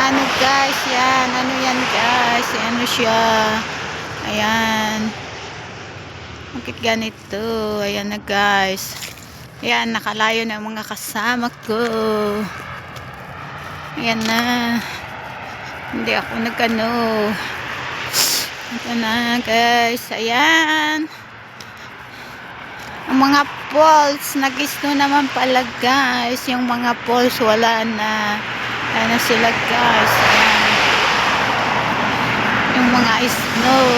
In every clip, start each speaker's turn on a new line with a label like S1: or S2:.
S1: ano guys, yan. Ano yan guys? Ano siya? Ayan. Bakit ganito? Ayan na guys. Ayan, nakalayo na ang mga kasama ko. Ayan na. Hindi ako nagano. Ito na guys. Ayan. Ang mga poles, nag-snow naman pala guys. Yung mga poles wala na. Ano sila guys. Ayan. Yung mga snow,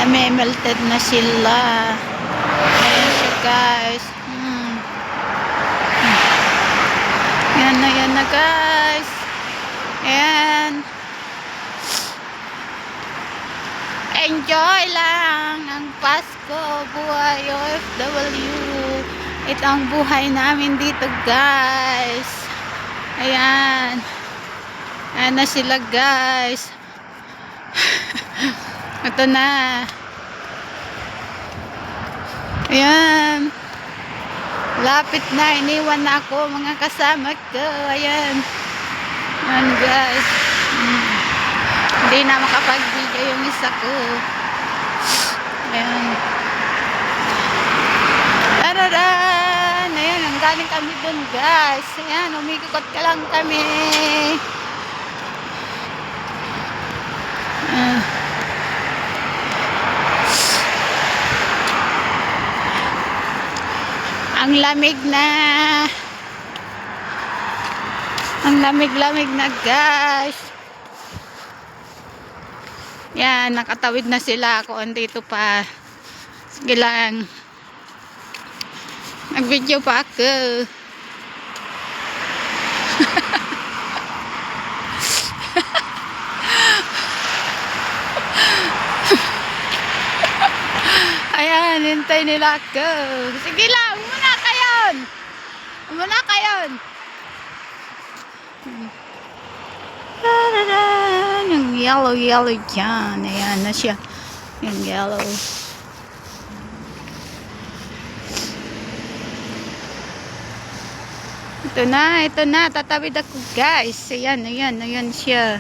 S1: name-melted na sila. Ayan siya guys. Yan na guys. Ayan. Enjoy lang ang Pasko, buhay OFW. Ito ang buhay namin dito guys. Ayan. Ayan na sila guys. Ito na. Ayan. Lapit na. Iniwan na ako mga kasama ko. Ayan. Ayan guys. Hindi na makapag-video yung isa ko. Ayan. Tararan! Ayan, ang galing kami dun guys. Ayan, umikot ka lang kami. Ang lamig na. Ang lamig-lamig na guys. Yan, nakatawid na sila. Ako andito pa. Sige lang. Nag-video pa ako. Ayan, hintay nila ako. Sige lang, muna kayon. Muna kayon. Yung yellow dyan. Ayan na siya. Yung yellow. Ito na. Tatawid ako guys. Ayan siya.